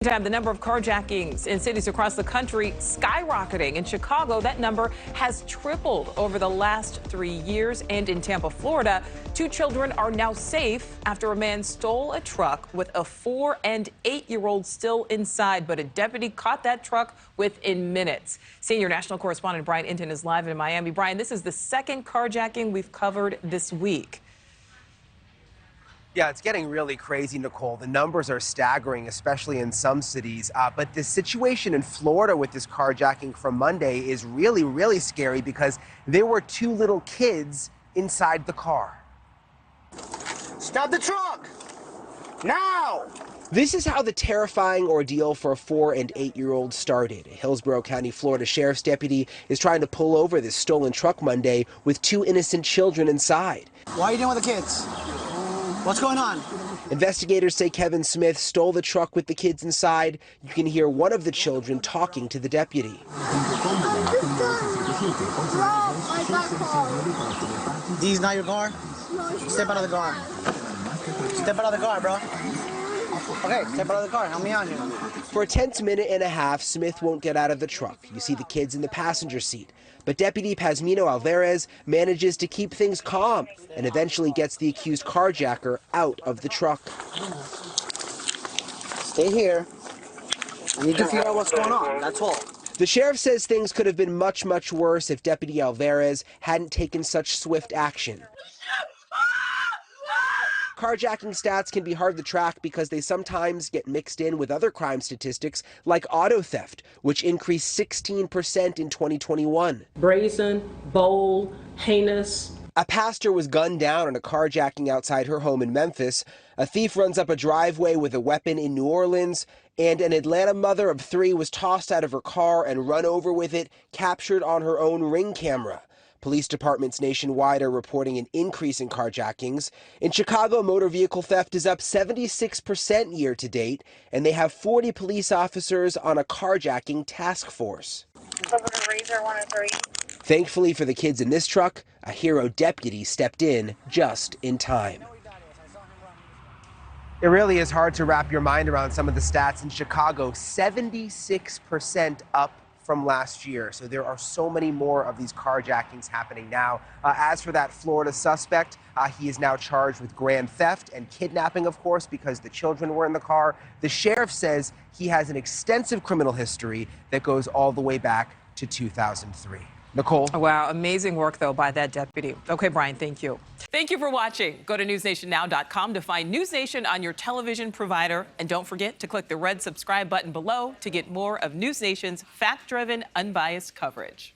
The number of carjackings in cities across the country skyrocketing. In Chicago, that number has tripled over the last 3 years. And in Tampa, Florida, 2 children are now safe after a man stole a truck with a 4- and 8-year-old still inside. But a deputy caught that truck within minutes. Senior national correspondent Brian Inton is live in Miami. Brian, this is the second carjacking we've covered this week. Yeah, it's getting really crazy, Nicole. The numbers are staggering, especially in some cities. But the situation in Florida with this carjacking from Monday is really, really scary because there were 2 little kids inside the car. Stop the truck! Now! This is how the terrifying ordeal for a 4- and 8-year-old started. A Hillsborough County, Florida sheriff's deputy is trying to pull over this stolen truck Monday with 2 innocent children inside. Why are you doing with the kids? What's going on? Investigators say Kevin Smith stole the truck with the kids inside. You can hear one of the children talking to the deputy. These not your car? Step out of the car. Step out of the car, bro. Okay, step out of the car. Help me out here. For a tense minute and a half, Smith won't get out of the truck. You see the kids in the passenger seat. But Deputy Pazmino Alvarez manages to keep things calm and eventually gets the accused carjacker out of the truck. Stay here. I need to figure out what's going on. That's all. The sheriff says things could have been much, much worse if Deputy Alvarez hadn't taken such swift action. Carjacking stats can be hard to track because they sometimes get mixed in with other crime statistics like auto theft, which increased 16% in 2021. Brazen, bold, heinous. A pastor was gunned down in a carjacking outside her home in Memphis. A thief runs up a driveway with a weapon in New Orleans. And an Atlanta mother of 3 was tossed out of her car and run over with it, captured on her own Ring camera. Police departments nationwide are reporting an increase in carjackings. In Chicago, motor vehicle theft is up 76% year to date, and they have 40 police officers on a carjacking task force. Razor 103. Thankfully for the kids in this truck, a hero deputy stepped in just in time. It really is hard to wrap your mind around some of the stats in Chicago. 76% up from last year. So there are so many more of these carjackings happening now. As for that Florida suspect, he is now charged with grand theft and kidnapping, of course, because the children were in the car. The sheriff says he has an extensive criminal history that goes all the way back to 2003. Nicole? Wow, amazing work, though, by that deputy. Okay, Brian, thank you. Thank you for watching. Go to newsnationnow.com to find NewsNation on your television provider. And don't forget to click the red subscribe button below to get more of NewsNation's fact-driven, unbiased coverage.